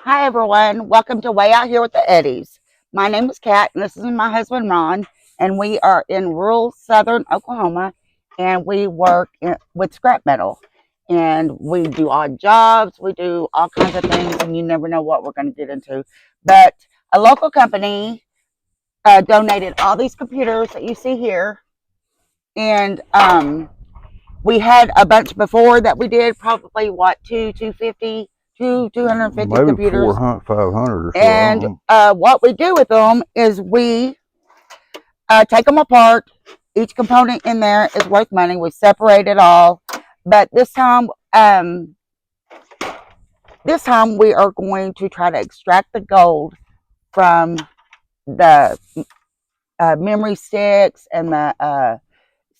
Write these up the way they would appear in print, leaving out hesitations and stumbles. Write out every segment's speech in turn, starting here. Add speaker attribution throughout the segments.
Speaker 1: Hi everyone, welcome to Way Out Here with the Eddies. My name is Kat and this is my husband Ron, and we are in rural southern Oklahoma, and we work with scrap metal, and we do odd jobs, we do all kinds of things, and you never know what we're going to get into. But a local company donated all these computers that you see here, and we had a bunch before that we did, probably what, 250
Speaker 2: Maybe
Speaker 1: computers.
Speaker 2: 400, 500 or so.
Speaker 1: And what we do with them is we take them apart. Each component in there is worth money. We separate it all, but this time we are going to try to extract the gold from the memory sticks and the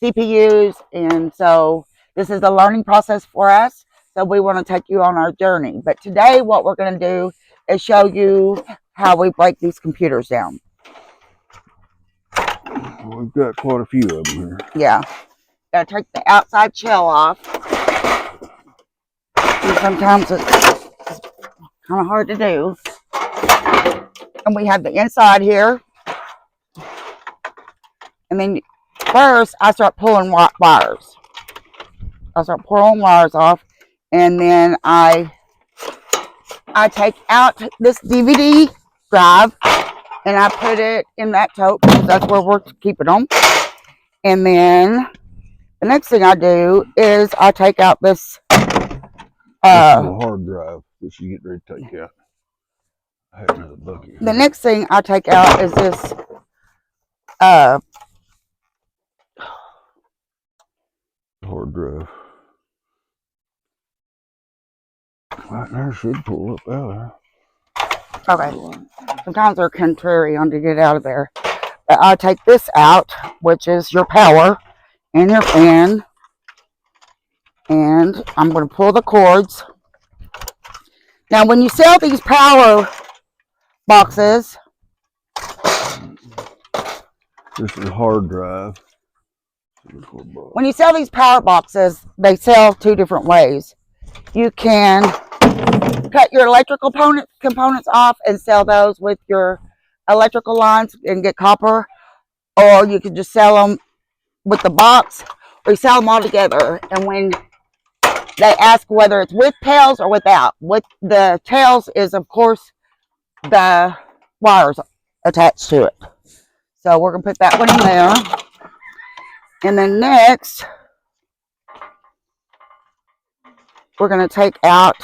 Speaker 1: CPUs, and so this is a learning process for us. So we want to take you on our journey. But today, what we're going to do is show you how we break these computers down.
Speaker 2: We've got quite a few of them here.
Speaker 1: Yeah, gotta take the outside shell off. And sometimes it's kind of hard to do. And we have the inside here. And then first, I start pulling wires. I start pulling wires off, and then I take out this DVD drive and I put it in that tote because that's where we're keeping them. And then the next thing I do is I take out this
Speaker 2: This is a hard drive that you get ready to take out. I have another bucket.
Speaker 1: The next thing I take out is this
Speaker 2: hard drive. Right there should pull up out there.
Speaker 1: Okay. Sometimes they're contrary on to get out of there. But I'll take this out, which is your power and your fan. And I'm going to pull the cords. Now, when you sell these power boxes,
Speaker 2: this is a hard drive.
Speaker 1: When you sell these power boxes, they sell two different ways. You can cut your electrical components off and sell those with your electrical lines and get copper, or you can just sell them with the box, or you sell them all together. And when they ask whether it's with tails or without, with the tails is of course the wires attached to it. So we're gonna put that one in there, and then next we're gonna take out.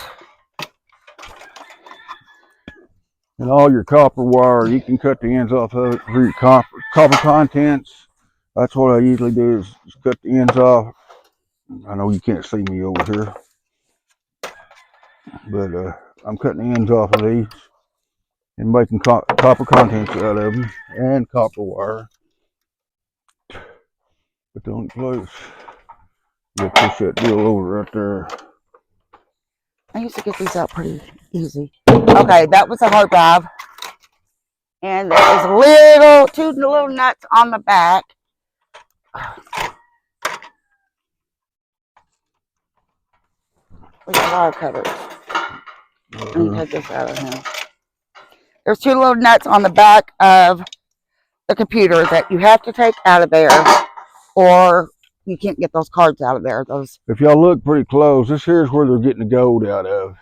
Speaker 2: And all your copper wire, you can cut the ends off of it for your copper contents. That's what I usually do, is just cut the ends off. I know you can't see me over here, but I'm cutting the ends off of these and making copper contents out of them, and copper wire. Put it on close. You push that deal over right there.
Speaker 1: I used to get these out pretty easy. Okay, that was a hard drive. And there's two little nuts on the back. With the wire cutters. Let me take this out of here. There's two little nuts on the back of the computer that you have to take out of there, or you can't get those cards out of there.
Speaker 2: If y'all look pretty close, this here is where they're getting the gold out of.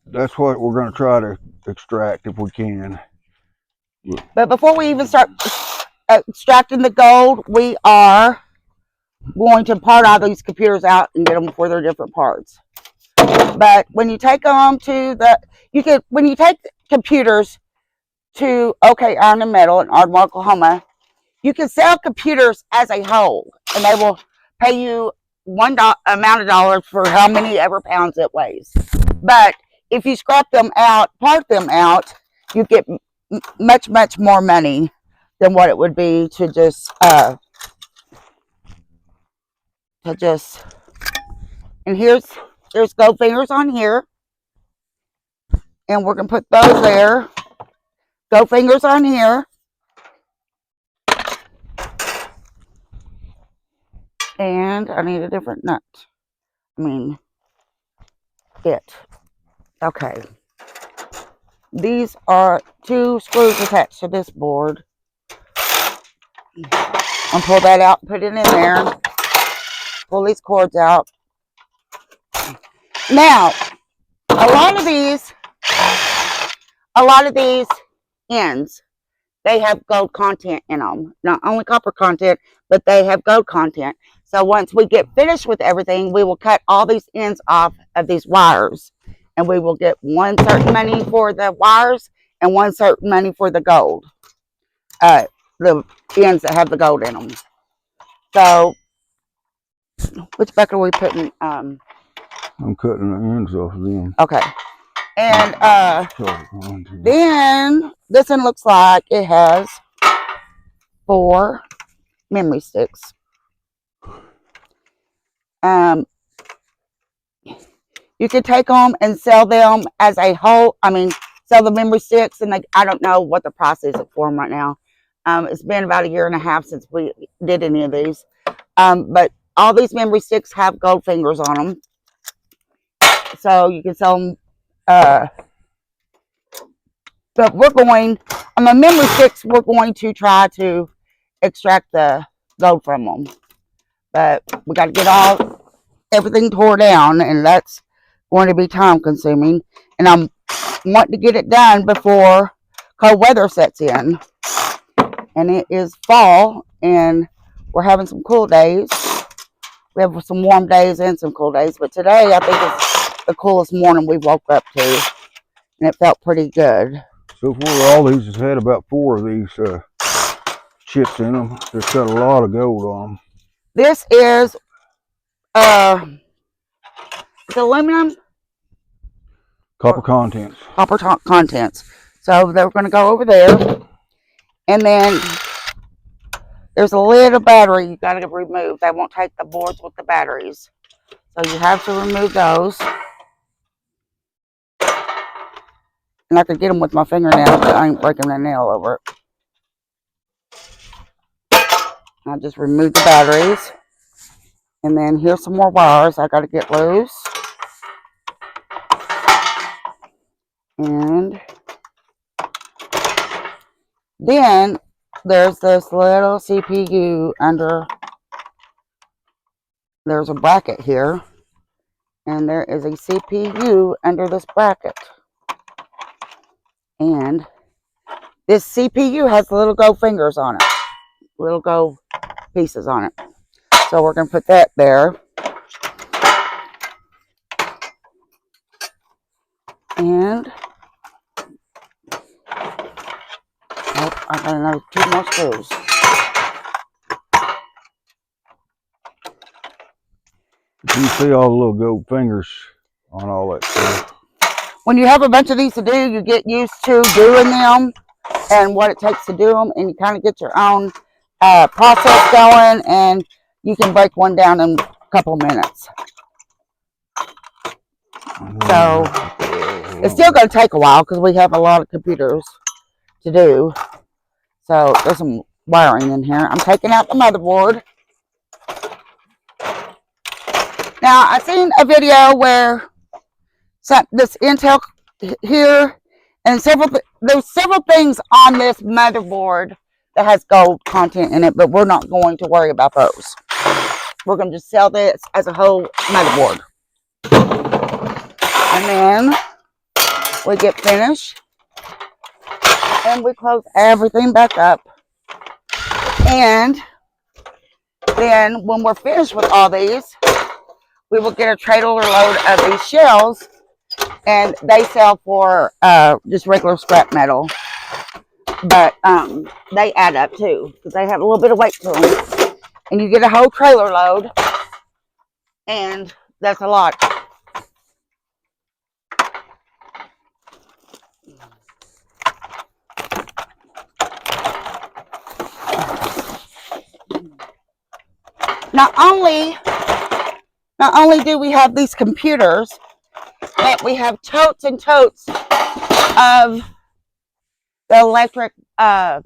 Speaker 2: That's what we're going to try to extract if we can.
Speaker 1: But before we even start extracting the gold, we are going to part all these computers out and get them for their different parts. But when you take them to when you take computers to OK Iron and Metal in Ardmore, Oklahoma, you can sell computers as a whole, and they will pay you one amount of dollars for how many ever pounds it weighs. But if you scrap them out, part them out, you get much more money than what it would be to just and there's gold fingers on here, and we're gonna put those there. Gold fingers on here, and I need a different nut. Okay. These are 2 screws attached to this board. I'll pull that out and put it in there. Pull these cords out. Now, a lot of these ends, they have gold content in them. Not only copper content, but they have gold content. So once we get finished with everything, we will cut all these ends off of these wires. And we will get one certain money for the wires and one certain money for the gold. The ends that have the gold in them. So, which bucket are we putting?
Speaker 2: I'm cutting the ends off of them.
Speaker 1: Okay. And then this one looks like it has 4 memory sticks. You could take them and sell them as a whole. I mean, sell the memory sticks, and I don't know what the price is for them right now. It's been about 1.5 years since we did any of these. But all these memory sticks have gold fingers on them. So you can sell them. But we're going, on the memory sticks, we're going to try to extract the gold from them. But we got to get everything tore down, and that's going to be time consuming. And I'm wanting to get it done before cold weather sets in. And it is fall, and we're having some cool days. We have some warm days and some cool days. But today, I think it's the coolest morning we woke up to. And it felt pretty good.
Speaker 2: So far, all these has had about 4 of these chips in them. They've got a lot of gold on them.
Speaker 1: This is it's aluminum.
Speaker 2: Copper contents.
Speaker 1: Copper contents. So they're going to go over there. And then there's a little battery you got to remove. They won't take the boards with the batteries. So you have to remove those. And I could get them with my fingernail, but I ain't breaking the nail over it. I just removed the batteries. And then here's some more wires I got to get loose. And then there's this little CPU under. There's a bracket here. And there is a CPU under this bracket. And this CPU has little gold fingers on it. Little gold pieces on it. So we're going to put that there. And I got another 2 more screws.
Speaker 2: You see all the little gold fingers on all that stuff.
Speaker 1: When you have a bunch of these to do, you get used to doing them and what it takes to do them, and you kind of get your own process going, and you can break one down in a couple minutes. So it's still going to take a while because we have a lot of computers to do. So there's some wiring in here. I'm taking out the motherboard. Now, I've seen a video where this Intel here, and there's several things on this motherboard that has gold content in it, but we're not going to worry about those. We're going to just sell this as a whole motherboard. And then we get finished, and we close everything back up. And then when we're finished with all these, we will get a trailer load of these shells, and they sell for just regular scrap metal. But they add up too, because they have a little bit of weight to them. And you get a whole trailer load, and that's a lot. Not only do we have these computers, but we have totes and totes of the electric, the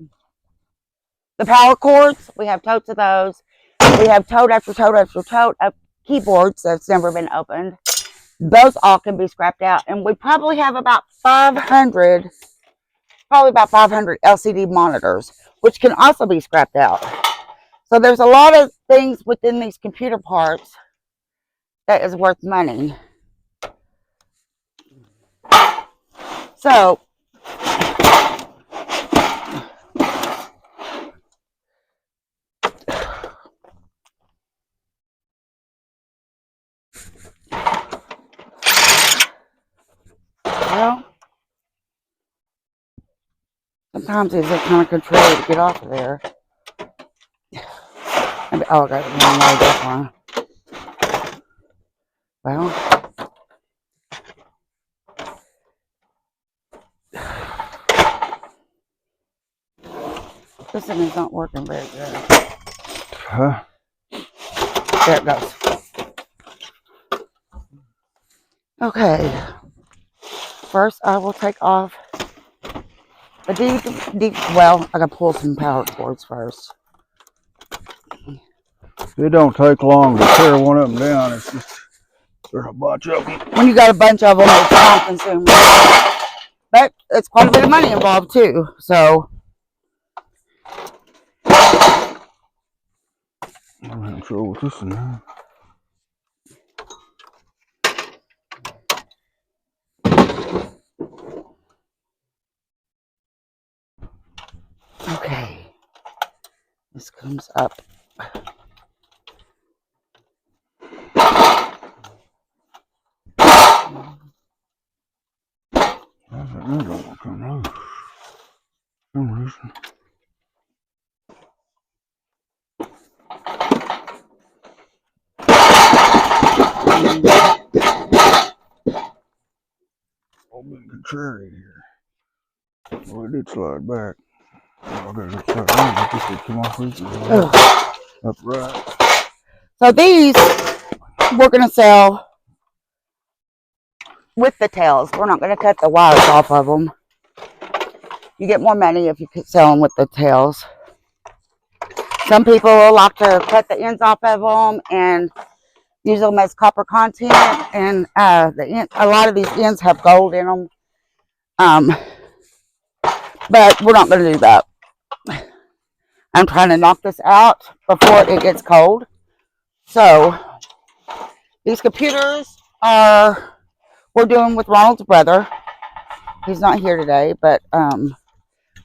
Speaker 1: power cords. We have totes of those. We have tote after tote after tote of keyboards that's never been opened. those all can be scrapped out. And we probably have about 500 LCD monitors, which can also be scrapped out. So there's a lot of things within these computer parts that is worth money. So well, sometimes it's just kind of contrary to get off of there. Maybe, oh, I got the wrong way this one. Well, this thing is not working very good.
Speaker 2: Huh?
Speaker 1: There it goes. Okay. First, I will take off the well, I gotta pull some power cords first.
Speaker 2: It don't take long to tear one of them down. It's just there's a bunch of them.
Speaker 1: When you got a bunch of them, it's time consuming. But it's quite a bit of money involved too. So
Speaker 2: I'm having trouble with this one now.
Speaker 1: okay, this comes up.
Speaker 2: Why is that other one coming loose? For some reason. Oh, being contrary here. Well, it did slide back. Oh, I gotta get that one. I think it come off easy. Upright.
Speaker 1: So these we're gonna sell with the tails. We're not gonna cut the wires off of them. You get more money if you sell them with the tails. Some people like to cut the ends off of them and use them as copper content, and a lot of these ends have gold in them. But we're not going to do that. I'm trying to knock this out before it gets cold. So these computers we're doing with Ronald's brother. He's not here today, but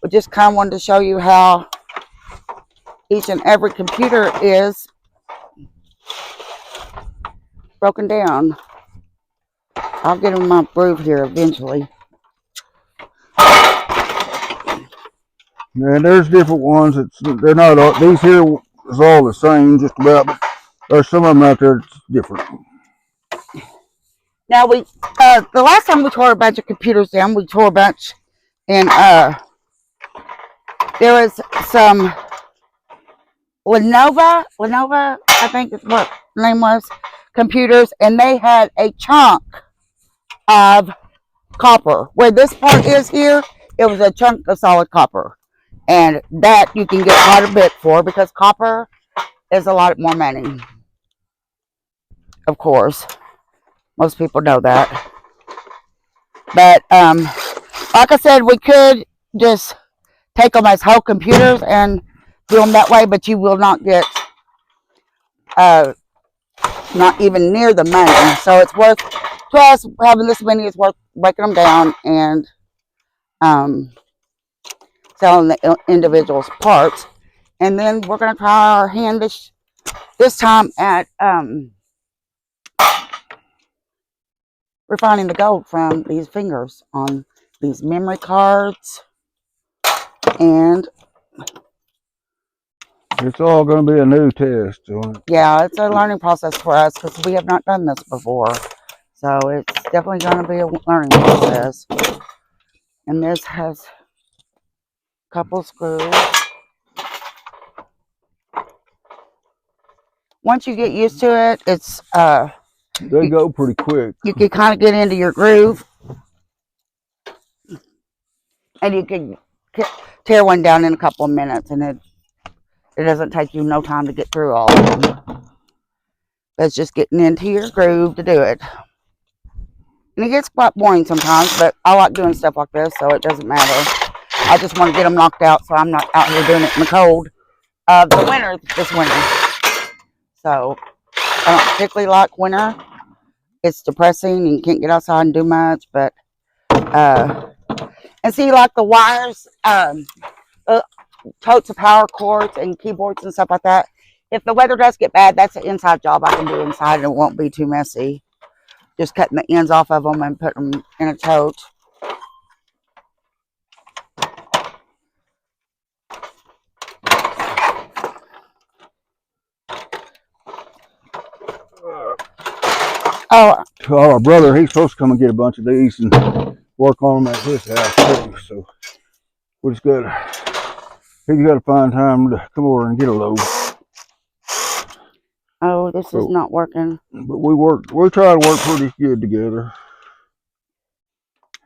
Speaker 1: we just kind of wanted to show you how each and every computer is broken down. I'll get in my groove here eventually.
Speaker 2: Yeah, there's different ones. They're not all, these here is all the same, just about. But there's some of them out there that's different.
Speaker 1: Now the last time we tore a bunch of computers down, we tore a bunch, and there was some Lenovo, I think is what the name was, computers, and they had a chunk of copper. Where this part is here, it was a chunk of solid copper. And that you can get quite a bit for, because copper is a lot more money. Of course. Most people know that. But, like I said, we could just take them as whole computers and do them that way, but you will not get not even near the money. So it's worth, plus having this many is worth breaking them down and selling the individual's parts. And then we're going to try our hand this time at refining the gold from these fingers on these memory cards. And
Speaker 2: it's all going to be a new test.
Speaker 1: Yeah, it's a learning process for us because we have not done this before. So it's definitely going to be a learning process. And this has a couple screws. Once you get used to it, it's
Speaker 2: they go pretty quick.
Speaker 1: You can kind of get into your groove, and you can tear one down in a couple of minutes, and it doesn't take you no time to get through all of them. It's just getting into your groove to do it. And it gets quite boring sometimes, but I like doing stuff like this, so it doesn't matter. I just want to get them knocked out so I'm not out here doing it in the cold of the winter this winter. So I don't particularly like winter. It's depressing and you can't get outside and do much, but and see, like the wires, totes of power cords and keyboards and stuff like that. If the weather does get bad, that's an inside job I can do inside and it won't be too messy. Just cutting the ends off of them and putting them in a tote. Oh,
Speaker 2: our brother, he's supposed to come and get a bunch of these and work on them at his house too. So we just got to find time to come over and get a load.
Speaker 1: oh, this is not working.
Speaker 2: But we try to work pretty good together.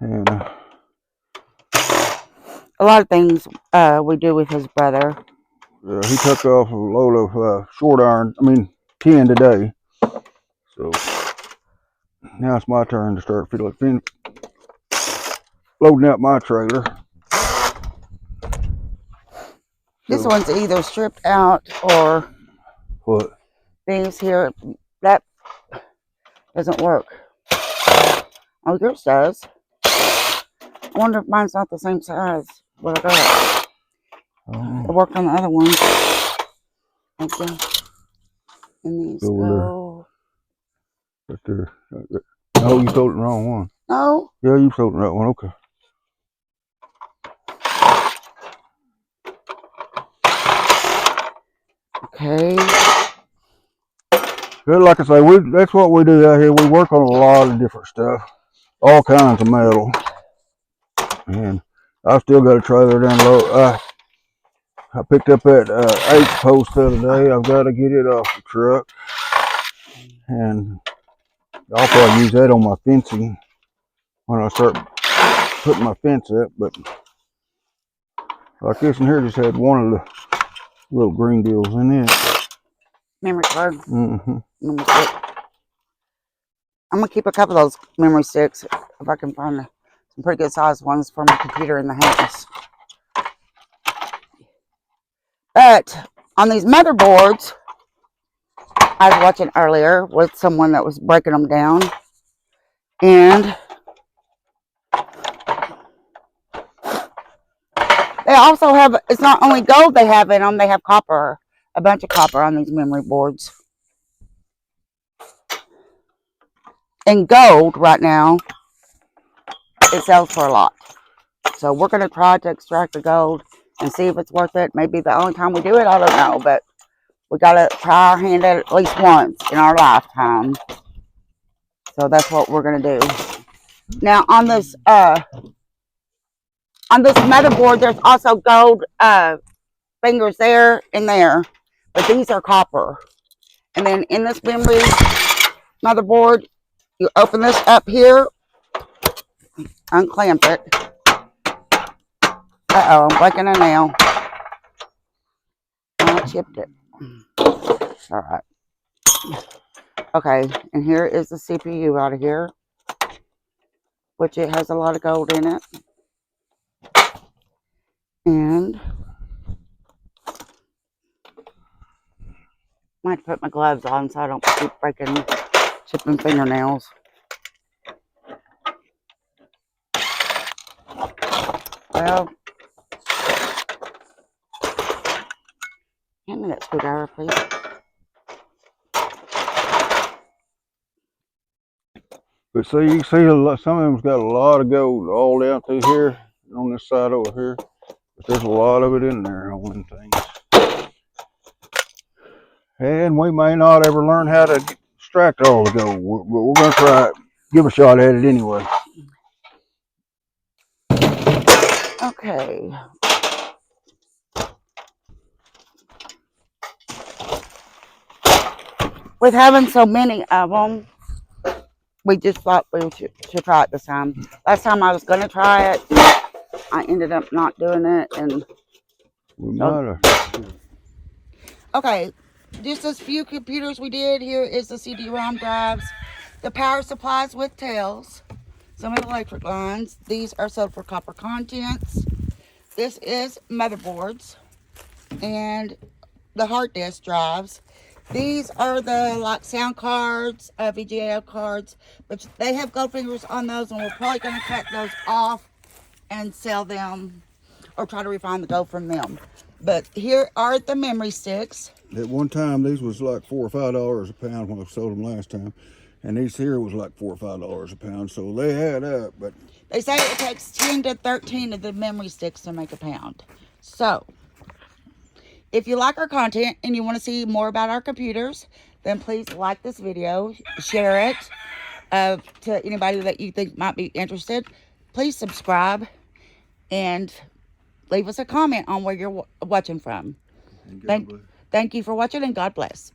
Speaker 2: And
Speaker 1: a lot of things we do with his brother.
Speaker 2: He took off a load of short iron, 10 today. So now it's my turn to start loading out my trailer.
Speaker 1: This one's either stripped out or
Speaker 2: what?
Speaker 1: Things here. That doesn't work. Oh, yours does. I wonder if mine's not the same size. What I got. I worked on the other one. Okay. And these go.
Speaker 2: Right there. No, you sold the wrong one.
Speaker 1: No?
Speaker 2: Yeah, you sold the right one. Okay.
Speaker 1: Okay.
Speaker 2: Good, like I say, that's what we do out here. We work on a lot of different stuff. All kinds of metal. And I've still got a trailer down low. I picked up that H post the other day. I've got to get it off the truck. And I'll probably use that on my fencing when I start putting my fence up. But like this one here just had one of the little green deals in it.
Speaker 1: Memory card.
Speaker 2: Mm-hmm.
Speaker 1: Memory stick. I'm going to keep a couple of those memory sticks if I can find some pretty good sized ones for my computer in the house. But on these motherboards, I was watching earlier with someone that was breaking them down. And they also have, it's not only gold they have in them, they have copper. A bunch of copper on these memory boards. And gold right now, it sells for a lot. So we're going to try to extract the gold and see if it's worth it. Maybe the only time we do it, I don't know. But we got to try our hand at least once in our lifetime. So that's what we're going to do. Now on this motherboard, there's also gold fingers there and there. But these are copper. And then in this memory motherboard, you open this up here, unclamp it. Uh-oh, I'm breaking a nail. I chipped it. All right. Okay, and here is the CPU out of here, which it has a lot of gold in it. And I might put my gloves on so I don't keep chipping fingernails. Well, hand me that screwdriver, please.
Speaker 2: But see, you can see some of them's got a lot of gold all down through here on this side over here. But there's a lot of it in there on them things. And we may not ever learn how to extract all the gold, but we're going to try it. Give a shot at it anyway.
Speaker 1: Okay. With having so many of them, we just thought we should try it this time. Last time I was going to try it, I ended up not doing it. And
Speaker 2: we might have.
Speaker 1: Okay, just as few computers we did. Here is the CD-ROM drives, the power supplies with tails, Some of the electric lines. These are sold for copper contents. This is motherboards and the hard disk drives. These are the like sound cards, VGA cards, but they have gold fingers on those, and we're probably going to cut those off and sell them or try to refine the gold from them. But here are the memory sticks.
Speaker 2: At one time, these was like $4 or $5 a pound when I sold them last time. And these here was like $4 or $5 a pound. So they add up, but
Speaker 1: They say it takes 10 to 13 of the memory sticks to make a pound. So, if you like our content and you want to see more about our computers, then please like this video, share it to anybody that you think might be interested. Please subscribe and leave us a comment on where you're watching from.
Speaker 2: and God bless.
Speaker 1: Thank you for watching, and God bless.